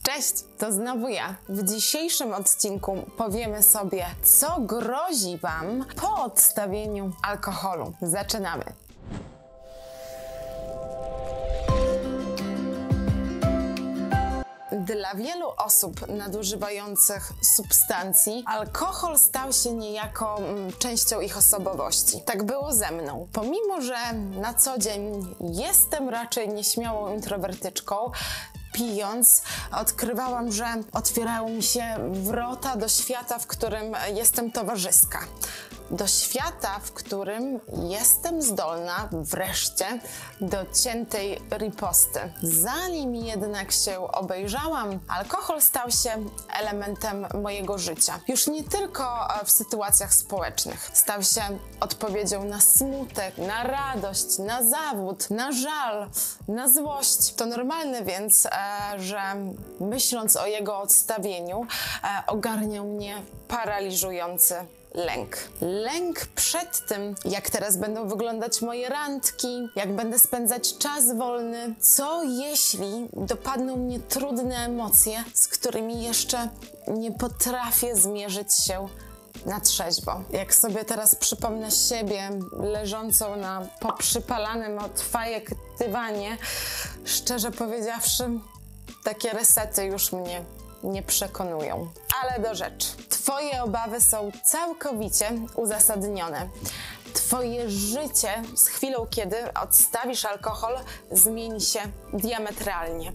Cześć, to znowu ja. W dzisiejszym odcinku powiemy sobie, co grozi Wam po odstawieniu alkoholu. Zaczynamy! Dla wielu osób nadużywających substancji alkohol stał się niejako częścią ich osobowości. Tak było ze mną. Pomimo że na co dzień jestem raczej nieśmiałą introwertyczką, pijąc, odkrywałam, że otwierają mi się wrota do świata, w którym jestem towarzyska. Do świata, w którym jestem zdolna wreszcie do ciętej riposty. Zanim jednak się obejrzałam, alkohol stał się elementem mojego życia. Już nie tylko w sytuacjach społecznych. Stał się odpowiedzią na smutek, na radość, na zawód, na żal, na złość. To normalne więc, że myśląc o jego odstawieniu, ogarniał mnie paraliżujący lęk. Lęk przed tym, jak teraz będą wyglądać moje randki, jak będę spędzać czas wolny, co jeśli dopadną mnie trudne emocje, z którymi jeszcze nie potrafię zmierzyć się na trzeźwo. Jak sobie teraz przypomnę siebie leżącą na poprzypalanym od fajek dywanie, szczerze powiedziawszy, takie resety już mnie nie przekonują. Ale do rzeczy. Twoje obawy są całkowicie uzasadnione. Twoje życie z chwilą, kiedy odstawisz alkohol, zmieni się diametralnie.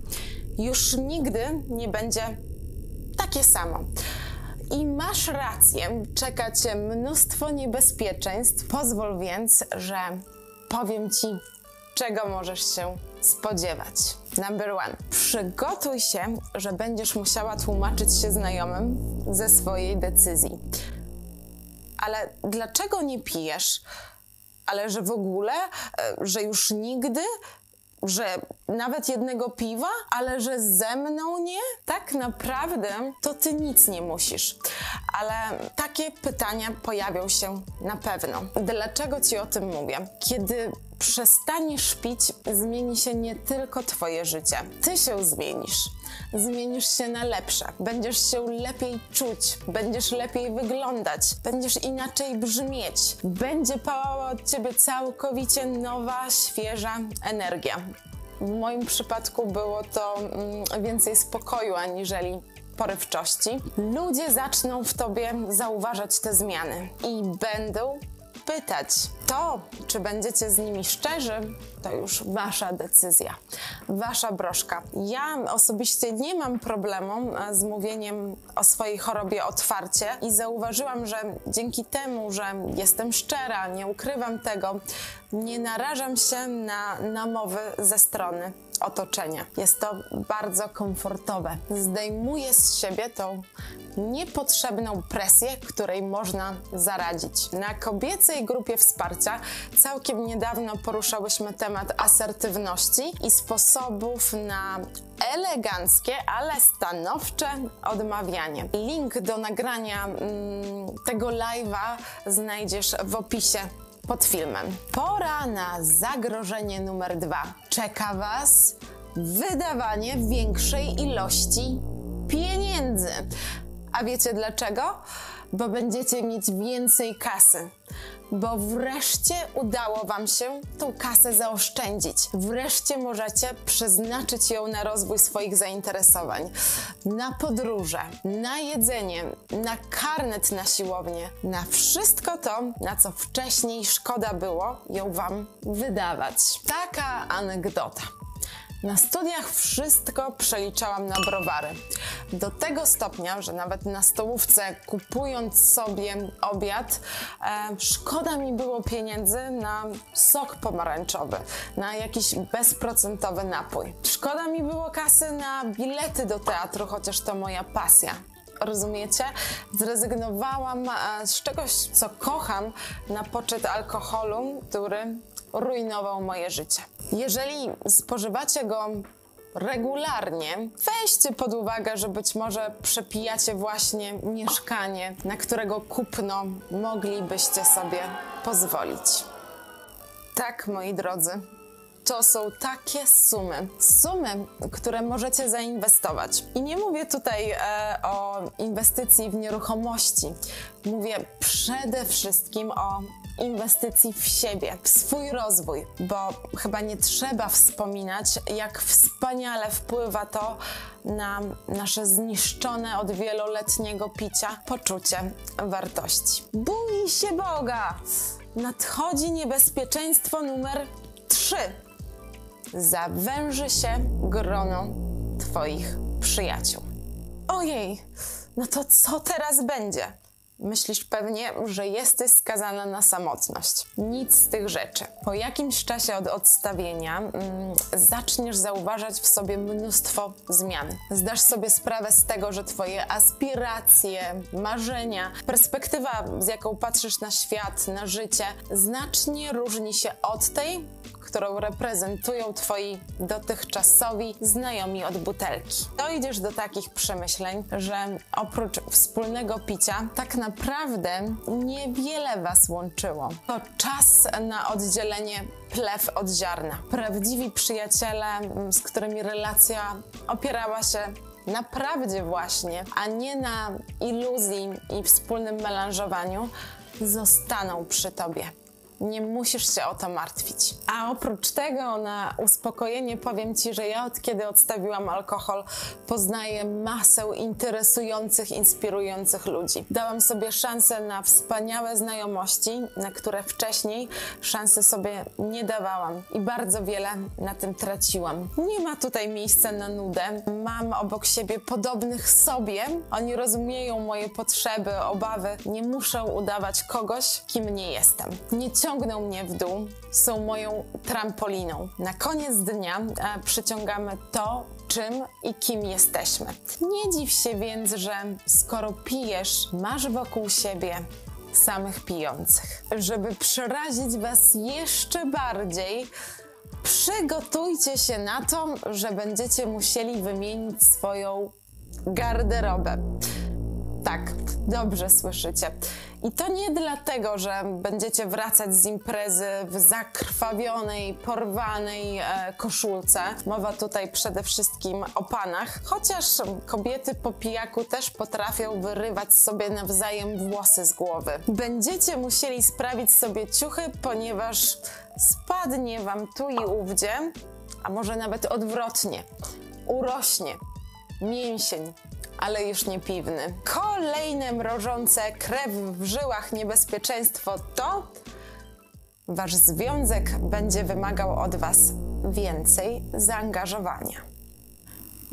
Już nigdy nie będzie takie samo. I masz rację, czeka Cię mnóstwo niebezpieczeństw. Pozwól więc, że powiem Ci, czego możesz się spodziewać. Number one. Przygotuj się, że będziesz musiała tłumaczyć się znajomym ze swojej decyzji. Ale dlaczego nie pijesz? Ale że w ogóle? Że już nigdy? Że nawet jednego piwa? Ale że ze mną nie? Tak naprawdę to ty nic nie musisz. Ale takie pytania pojawią się na pewno. Dlaczego ci o tym mówię? Kiedy przestaniesz pić, zmieni się nie tylko twoje życie. Ty się zmienisz. Zmienisz się na lepsze. Będziesz się lepiej czuć. Będziesz lepiej wyglądać. Będziesz inaczej brzmieć. Będzie pałała od ciebie całkowicie nowa, świeża energia. W moim przypadku było to więcej spokoju aniżeli porywczości. Ludzie zaczną w tobie zauważać te zmiany i będą pytać. To, czy będziecie z nimi szczerzy, to już wasza decyzja, wasza broszka. Ja osobiście nie mam problemu z mówieniem o swojej chorobie otwarcie i zauważyłam, że dzięki temu, że jestem szczera, nie ukrywam tego, nie narażam się na namowy ze strony otoczenia. Jest to bardzo komfortowe. Zdejmuję z siebie tą niepotrzebną presję, której można zaradzić. Na kobiecej grupie wsparcia całkiem niedawno poruszałyśmy temat asertywności i sposobów na eleganckie, ale stanowcze odmawianie. Link do nagrania tego live'a znajdziesz w opisie pod filmem. Pora na zagrożenie numer 2. Czeka Was wydawanie większej ilości pieniędzy. A wiecie dlaczego? Bo będziecie mieć więcej kasy. Bo wreszcie udało Wam się tą kasę zaoszczędzić. Wreszcie możecie przeznaczyć ją na rozwój swoich zainteresowań, na podróże, na jedzenie, na karnet na siłownię, na wszystko to, na co wcześniej szkoda było ją Wam wydawać. Taka anegdota. Na studiach wszystko przeliczałam na browary. Do tego stopnia, że nawet na stołówce, kupując sobie obiad, szkoda mi było pieniędzy na sok pomarańczowy, na jakiś bezprocentowy napój. Szkoda mi było kasy na bilety do teatru, chociaż to moja pasja. Rozumiecie? Zrezygnowałam z czegoś, co kocham, na poczet alkoholu, który rujnował moje życie. Jeżeli spożywacie go regularnie, weźcie pod uwagę, że być może przepijacie właśnie mieszkanie, na którego kupno moglibyście sobie pozwolić. Tak, moi drodzy, to są takie sumy, które możecie zainwestować. I nie mówię tutaj o inwestycji w nieruchomości. Mówię przede wszystkim o inwestycji w siebie, w swój rozwój, bo chyba nie trzeba wspominać, jak wspaniale wpływa to na nasze zniszczone od wieloletniego picia poczucie wartości. Bój się Boga! Nadchodzi niebezpieczeństwo numer 3. Zawęży się grono Twoich przyjaciół. Ojej, no to co teraz będzie? Myślisz pewnie, że jesteś skazana na samotność. Nic z tych rzeczy. Po jakimś czasie od odstawienia zaczniesz zauważać w sobie mnóstwo zmian. Zdasz sobie sprawę z tego, że twoje aspiracje, marzenia, perspektywa, z jaką patrzysz na świat, na życie, znacznie różni się od tej, którą reprezentują twoi dotychczasowi znajomi od butelki. Dojdziesz do takich przemyśleń, że oprócz wspólnego picia tak naprawdę niewiele was łączyło. To czas na oddzielenie plew od ziarna. Prawdziwi przyjaciele, z którymi relacja opierała się na prawdzie właśnie, a nie na iluzji i wspólnym melanżowaniu, zostaną przy tobie. Nie musisz się o to martwić. A oprócz tego, na uspokojenie powiem ci, że ja od kiedy odstawiłam alkohol, poznaję masę interesujących, inspirujących ludzi. Dałam sobie szansę na wspaniałe znajomości, na które wcześniej szansy sobie nie dawałam. I bardzo wiele na tym traciłam. Nie ma tutaj miejsca na nudę. Mam obok siebie podobnych sobie. Oni rozumieją moje potrzeby, obawy. Nie muszę udawać kogoś, kim nie jestem. Nie ciągną mnie w dół, są moją trampoliną. Na koniec dnia przyciągamy to, czym i kim jesteśmy. Nie dziw się więc, że skoro pijesz, masz wokół siebie samych pijących. Żeby przerazić was jeszcze bardziej, przygotujcie się na to, że będziecie musieli wymienić swoją garderobę. Tak, dobrze słyszycie. I to nie dlatego, że będziecie wracać z imprezy w zakrwawionej, porwanej koszulce. Mowa tutaj przede wszystkim o panach. Chociaż kobiety po pijaku też potrafią wyrywać sobie nawzajem włosy z głowy. Będziecie musieli sprawić sobie ciuchy, ponieważ spadnie wam tu i ówdzie, a może nawet odwrotnie, urośnie mięsień, ale już nie piwny. Kolejne mrożące krew w żyłach niebezpieczeństwo to wasz związek będzie wymagał od was więcej zaangażowania.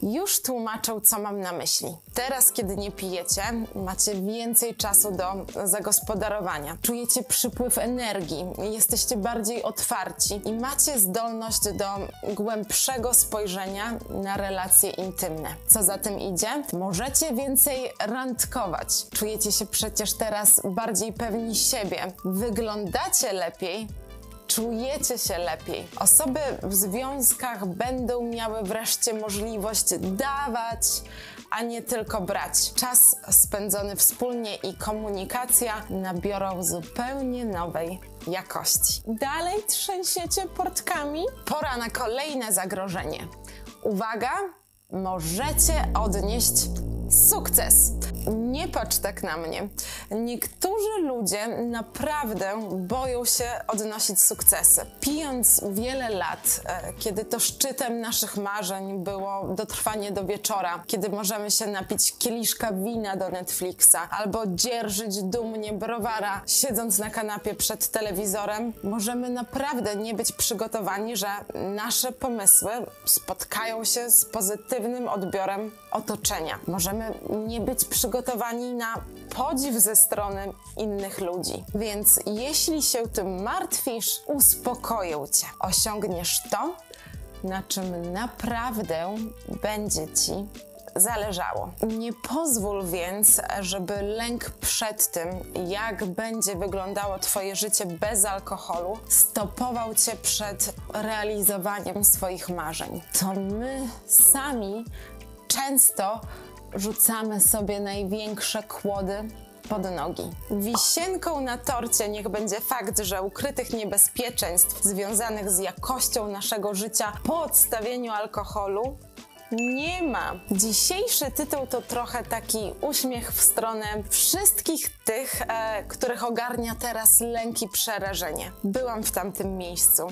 Już tłumaczę, co mam na myśli. Teraz, kiedy nie pijecie, macie więcej czasu do zagospodarowania. Czujecie przypływ energii, jesteście bardziej otwarci i macie zdolność do głębszego spojrzenia na relacje intymne. Co za tym idzie? Możecie więcej randkować. Czujecie się przecież teraz bardziej pewni siebie. Wyglądacie lepiej. Czujecie się lepiej. Osoby w związkach będą miały wreszcie możliwość dawać, a nie tylko brać. Czas spędzony wspólnie i komunikacja nabiorą zupełnie nowej jakości. Dalej trzęsiecie portkami? Pora na kolejne zagrożenie. Uwaga! Możecie odnieść sukces. Nie patrz tak na mnie. Niektórzy ludzie naprawdę boją się odnosić sukcesy. Pijąc wiele lat, kiedy to szczytem naszych marzeń było dotrwanie do wieczora, kiedy możemy się napić kieliszka wina do Netflixa albo dzierżyć dumnie browara, siedząc na kanapie przed telewizorem, możemy naprawdę nie być przygotowani, że nasze pomysły spotkają się z pozytywnym odbiorem otoczenia. Możemy nie być przygotowani na podziw ze strony innych ludzi. Więc jeśli się tym martwisz, uspokoję cię. Osiągniesz to, na czym naprawdę będzie ci zależało. Nie pozwól więc, żeby lęk przed tym, jak będzie wyglądało twoje życie bez alkoholu, stopował cię przed realizowaniem swoich marzeń. To my sami często rzucamy sobie największe kłody pod nogi. Wisienką na torcie niech będzie fakt, że ukrytych niebezpieczeństw związanych z jakością naszego życia po odstawieniu alkoholu nie ma. Dzisiejszy tytuł to trochę taki uśmiech w stronę wszystkich tych, których ogarnia teraz lęk i przerażenie. Byłam w tamtym miejscu.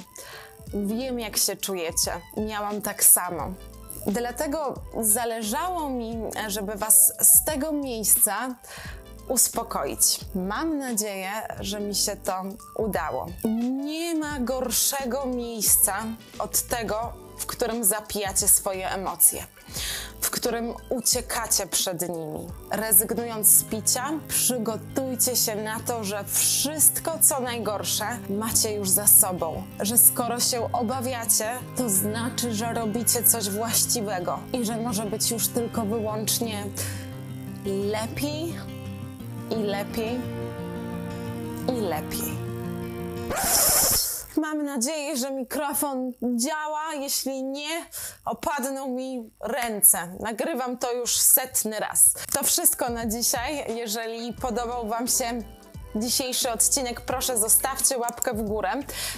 Wiem, jak się czujecie. Miałam tak samo. Dlatego zależało mi, żeby was z tego miejsca uspokoić. Mam nadzieję, że mi się to udało. Nie ma gorszego miejsca od tego, w którym zapijacie swoje emocje, w którym uciekacie przed nimi. Rezygnując z picia, przygotujcie się na to, że wszystko, co najgorsze, macie już za sobą. Że skoro się obawiacie, to znaczy, że robicie coś właściwego i że może być już tylko wyłącznie lepiej i lepiej i lepiej. Mam nadzieję, że mikrofon działa. Jeśli nie, opadną mi ręce. Nagrywam to już 100. raz. To wszystko na dzisiaj. Jeżeli podobał wam się dzisiejszy odcinek, proszę zostawcie łapkę w górę.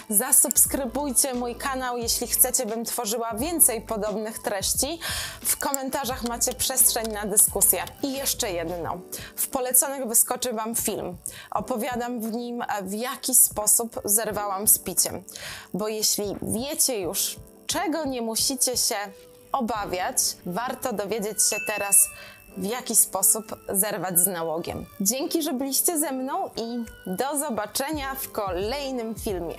Zasubskrybujcie mój kanał, jeśli chcecie, bym tworzyła więcej podobnych treści. W komentarzach macie przestrzeń na dyskusję. I jeszcze jedno. W poleconych wyskoczy wam film. Opowiadam w nim, w jaki sposób zerwałam z piciem. Bo jeśli wiecie już, czego nie musicie się obawiać, warto dowiedzieć się teraz, w jaki sposób zerwać z nałogiem. Dzięki, że byliście ze mną i do zobaczenia w kolejnym filmie.